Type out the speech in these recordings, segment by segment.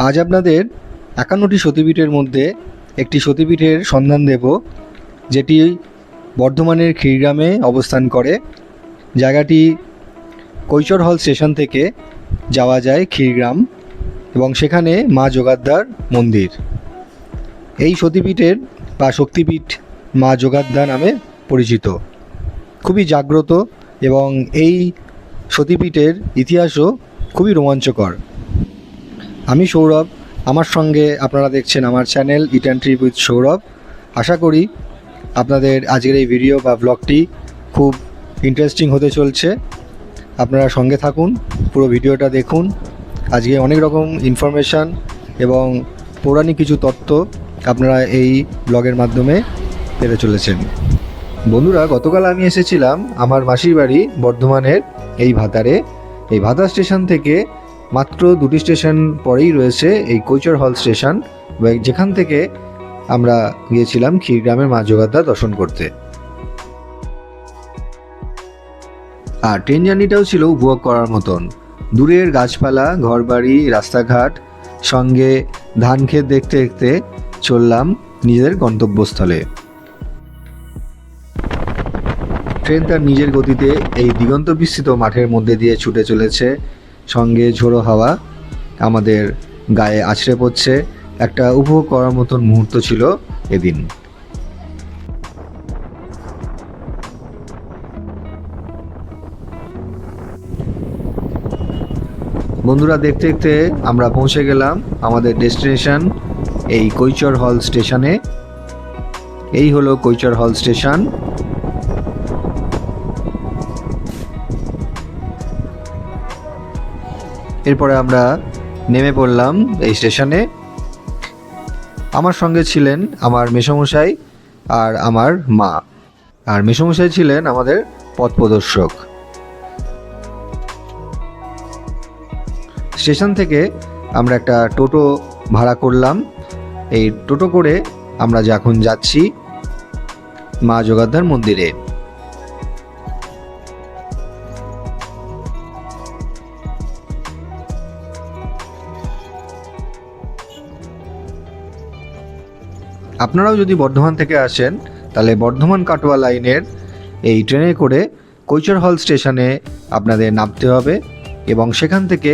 আজ আপনাদের ৫১টি সতীপীঠের মধ্যে একটি সতীপীঠের সন্ধান দেব, যেটি বর্ধমানের ক্ষীরগ্রামে অবস্থান করে। জায়গাটি কৈচর হল স্টেশন থেকে যাওয়া যায় ক্ষীরগ্রাম, এবং সেখানে মা যোগাদ্ধার মন্দির। এই সতীপীঠের বা শক্তিপীঠ মা যোগাদ্ধার নামে পরিচিত, খুবই জাগ্রত, এবং এই সতীপীঠের ইতিহাসও খুবই রোমাঞ্চকর। আমি সৌরভ, আমার সঙ্গে আপনারা দেখছেন আমার channel eat and trip with Sourav. আশা করি আপনাদের আজকের এই ভিডিও বা ব্লগটি খুব ইন্টারেস্টিং হতে চলছে। আপনারা সঙ্গে থাকুন, পুরো ভিডিওটা দেখুন। আজকে অনেক রকম ইনফরমেশান এবং পৌরাণিক কিছু তথ্য আপনারা এই ব্লগের মাধ্যমে পেতে চলেছেন। বন্ধুরা, গতকাল আমি এসেছিলাম আমার মাসির বাড়ি বর্ধমানের এই ভাতারে। এই ভাতার স্টেশন থেকে মাত্র 2টি স্টেশন পরেই রয়েছে এই কৈচর হল স্টেশন, যেখান থেকে আমরা গিয়েছিলাম ক্ষীরগ্রামের মা যোগাদ্ধার দর্শন করতে। আর ট্রেন জার্নিটাও ছিল উপভোগ করার মতন। দূরের গাছপালা, ঘরবাড়ি, রাস্তাঘাট, সঙ্গে ধান ক্ষেত দেখতে দেখতে চললাম নিজেদের গন্তব্যস্থলে। ট্রেন তার নিজের গতিতে এই দিগন্ত বিস্তৃত মাঠের মধ্যে দিয়ে ছুটে চলেছে। সঙ্গে ঝোড়ো হাওয়া আমাদের গায়ে আছড়ে পড়ছে। একটা উপভোগ করার মতন মুহূর্ত ছিল এদিন। বন্ধুরা, দেখতে দেখতে আমরা পৌঁছে গেলাম আমাদের ডেস্টিনেশন এই কৈচর হল স্টেশনে। এই হলো কৈচর হল স্টেশন। এরপরে আমরা নেমে পড়লাম এই স্টেশনে। আমার সঙ্গে ছিলেন আমার মেসোমশাই আর আমার মা, আর মেসোমশাই ছিলেন আমাদের পথ প্রদর্শক। স্টেশন থেকে আমরা একটা টোটো ভাড়া করলাম। এই টোটো করে আমরা এখন যাচ্ছি মা যোগাদ্ধার মন্দিরে। আপনারাও যদি বর্ধমান থেকে আসেন, তাহলে বর্ধমান কাটোয়া লাইনের এই ট্রেনে করে কৈচর হল স্টেশনে আপনাদের নামতে হবে, এবং সেখান থেকে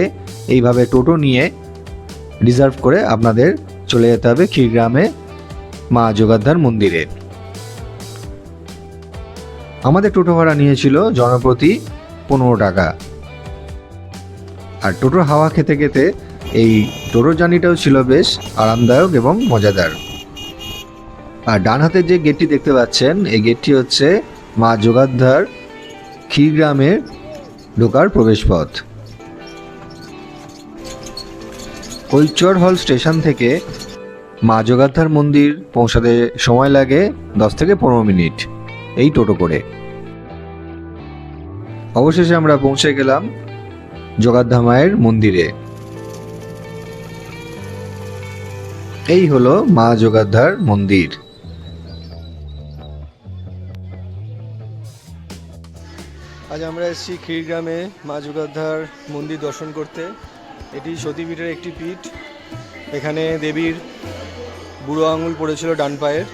এইভাবে টোটো নিয়ে রিজার্ভ করে আপনাদের চলে যেতে হবে ক্ষীরগ্রামে মা যোগাদ্ধার মন্দিরে। আমাদের টোটো ভাড়া নিয়েছিল জনপ্রতি 15 টাকা। আর টোটোর হাওয়া খেতে খেতে এই টোটোর জার্নিটাও ছিল বেশ আরামদায়ক এবং মজাদার। আর ডান হাতের যে গেটটি দেখতে পাচ্ছেন, এই গেটটি হচ্ছে মা যোগাদ্ধার ক্ষীরগ্রামের ঢোকার প্রবেশপথ। কৈচর হল স্টেশন থেকে মা যোগাদ্ধার মন্দির পৌঁছাতে সময় লাগে 10 থেকে 15 মিনিট এই টোটো করে। অবশেষে আমরা পৌঁছে গেলাম যোগাদ্ধার মায়ের মন্দিরে। এই হলো মা যোগাদ্ধার মন্দির। আজ আমরা এসেছি ক্ষীরগ্রামে মা যোগাদ্ধার মন্দির দর্শন করতে। এটি সতীপীঠের একটি পীঠ। এখানে দেবীর বুড়ো আঙুল পড়েছিল ডান পায়ের।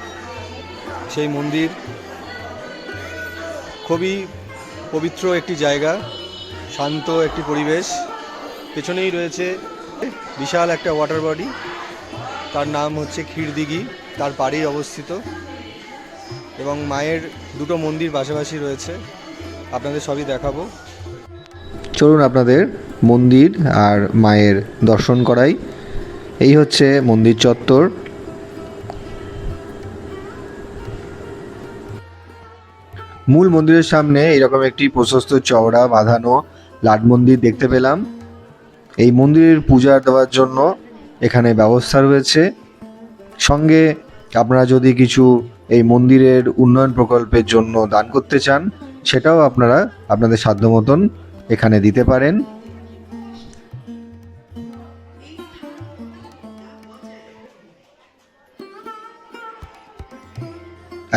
সেই মন্দির খুবই পবিত্র একটি জায়গা, শান্ত একটি পরিবেশ। পেছনেই রয়েছে বিশাল একটা ওয়াটার বডি, তার নাম হচ্ছে ক্ষীরদিঘি, তার পাড়েই অবস্থিত। এবং মায়ের দুটো মন্দির পাশাপাশি রয়েছে, আপনাদের সবই দেখাবো। চলুন আপনাদের মন্দির আর মায়ের দর্শন করাই। এই হচ্ছে মন্দির চত্বর। মূল মন্দিরের সামনে এরকম একটি প্রশস্ত চওড়া বাঁধানো লাট মন্দির দেখতে পেলাম। এই মন্দিরের পূজা দেওয়ার জন্য এখানে ব্যবস্থা রয়েছে। সঙ্গে আপনারা যদি কিছু এই মন্দিরের উন্নয়ন প্রকল্পের জন্য দান করতে চান, সেটাও আপনারা আপনাদের সাধ্য মতন এখানে দিতে পারেন।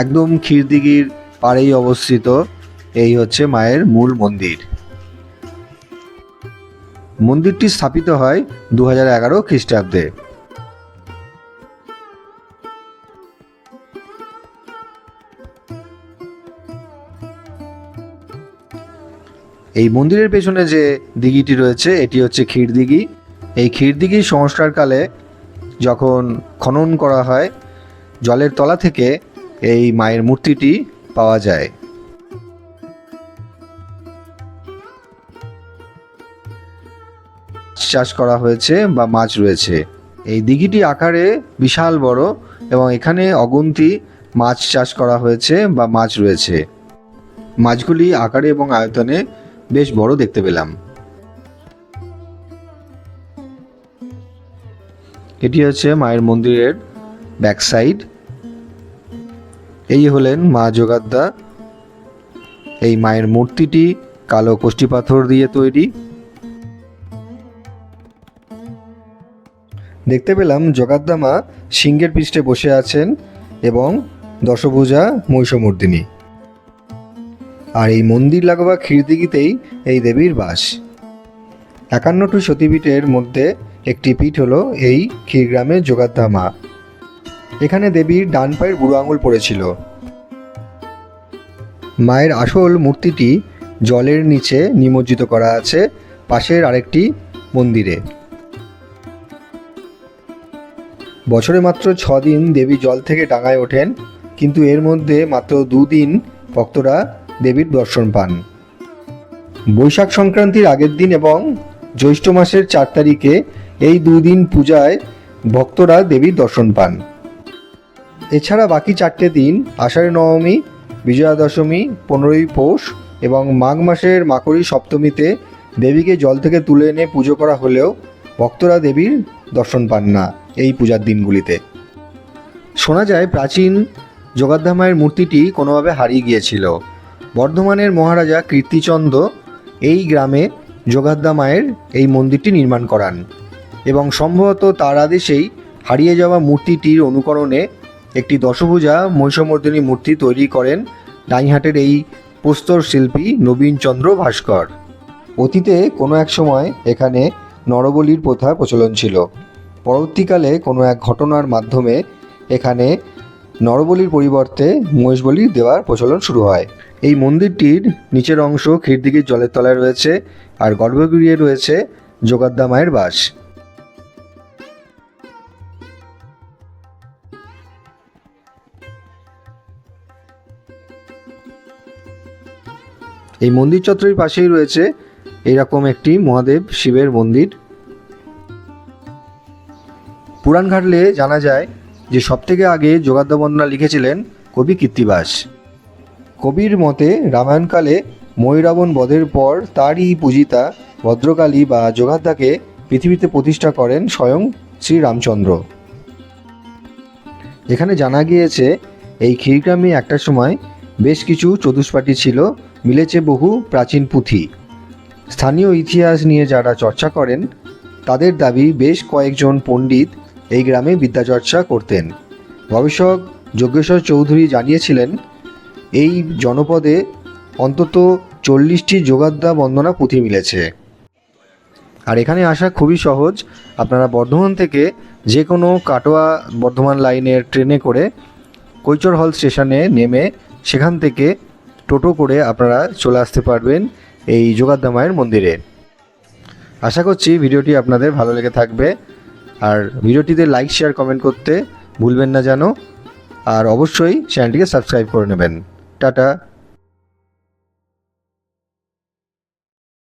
একদম ক্ষীরদিঘির পাড়েই অবস্থিত এই হচ্ছে মায়ের মূল মন্দির। মন্দিরটি স্থাপিত হয় 2011 খ্রিস্টাব্দে। এই মন্দিরের পেছনে যে দিঘিটি রয়েছে এটি হচ্ছে ক্ষীরদিঘি। এই ক্ষীরদিঘির সংস্কারকালে যখন খনন করা হয়, জলের তলা থেকে এই মায়ের মূর্তিটি পাওয়া যায়। চাষ করা হয়েছে বা মাছ রয়েছে। এই দিঘিটি আকারে বিশাল বড় এবং এখানে অগুন্তি মাছ চাষ করা হয়েছে বা মাছ রয়েছে। মাছগুলি আকারে এবং আয়তনে বেশ বড় দেখতে পেলাম। এটি হচ্ছে মায়ের মন্দিরের ব্যাক সাইড। এই হলেন মা যোগাদ্দা। এই মায়ের মূর্তিটি কালো কষ্টি পাথর দিয়ে তৈরি। দেখতে পেলাম যোগাদ্দা মা সিংহের পৃষ্ঠে বসে আছেন এবং দশভুজা মহিষমর্দিনী। আর এই মন্দির লাগোয়া ক্ষীরদিঘিতেই এই দেবীর বাস। 51টি সতীপীঠের মধ্যে একটি পীঠ হলো এই ক্ষীরগ্রামের যোগাদ্দা মা। এখানে দেবীর ডান পায়ের বুড়ো আঙুল পড়েছিল। মায়ের আসল মূর্তিটি জলের নিচে নিমজ্জিত করা আছে পাশের আরেকটি মন্দিরে। বছরে মাত্র 6 দিন দেবী জল থেকে ডাঙায় ওঠেন, কিন্তু এর মধ্যে মাত্র 2 দিন ভক্তরা দেবীর দর্শন পান। বৈশাখ সংক্রান্তির আগের দিন এবং জ্যৈষ্ঠ মাসের 4 তারিখে এই 2 দিন পূজায় ভক্তরা দেবীর দর্শন পান। এছাড়া বাকি 4টে দিন আষাঢ় নবমী, বিজয়া দশমী, 15ই পৌষ এবং মাঘ মাসের মাকড়ি সপ্তমীতে দেবীকে জল থেকে তুলে এনে পুজো করা হলেও ভক্তরা দেবীর দর্শন পান না এই পূজার দিনগুলিতে। শোনা যায় প্রাচীন যোগাদ্দা মায়ের মূর্তিটি কোনোভাবে হারিয়ে গিয়েছিল। বর্ধমানের মহারাজা কীর্তিচন্দ্র এই গ্রামে যোগাদ্দা মায়ের এই মন্দিরটি নির্মাণ করান এবং সম্ভবত তার আদেশেই হারিয়ে যাওয়া মূর্তিটির অনুকরণে একটি দশভুজা মহিষমর্দিনী মূর্তি তৈরি করেন ডাইহাটের এই প্রস্তর শিল্পী নবীনচন্দ্র ভাস্কর। অতীতে কোনো এক সময় এখানে নরবলির প্রথা প্রচলন ছিল। পরবর্তীকালে কোনো এক ঘটনার মাধ্যমে এখানে নরবলির পরিবর্তে মহিষবলি দেওয়ার প্রচলন শুরু হয়। এই মন্দিরটির নিচের অংশ ক্ষীরদিঘির জলের তলায় রয়েছে আর গর্ভগৃহে রয়েছে যোগাদ্দা মায়ের বাস। এই মন্দির চত্বরের পাশেই রয়েছে এরকম একটি মহাদেব শিবের মন্দির। পুরাণ ঘাটলে জানা যায় যে সবথেকে আগে যোগাদ্দা বন্দনা লিখেছিলেন কবি কীর্তিবাস। কবির মতে রামায়ণকালে ময়ূরাবণ বধের পর তারই পূজিতা ভদ্রকালী বা যোগাদ্দাকে পৃথিবীতে প্রতিষ্ঠা করেন স্বয়ং শ্রীরামচন্দ্র। এখানে জানা গিয়েছে এই ক্ষীরগ্রামে একটা সময় বেশ কিছু চতুষ্পাঠী ছিল, মিলেছে বহু প্রাচীন পুঁথি। স্থানীয় ইতিহাস নিয়ে যারা চর্চা করেন তাদের দাবি বেশ কয়েকজন পণ্ডিত এই গ্রামে বিদ্যাচর্চা করতেন। গবেষক যজ্ঞেশ্বর চৌধুরী জানিয়েছিলেন এই জনপদে অন্তত 40টি যোগাদ্দা বন্দনা পুঁথি মিলেছে। আর এখানে আসা খুবই সহজ। আপনারা বর্ধমান থেকে যে কোনো কাটোয়া বর্ধমান লাইনের ট্রেনে করে কৈচর হল স্টেশনে নেমে সেখান থেকে টোটো করে আপনারা চলে আসতে পারবেন এই যোগাদ্দা মায়ের মন্দিরে। আশা করছি ভিডিওটি আপনাদের ভালো লেগে থাকবে। আর ভিডিওটিতে লাইক, শেয়ার, কমেন্ট করতে ভুলবেন না যেন। আর অবশ্যই চ্যানেলটিকে সাবস্ক্রাইব করে নেবেন। টাটা।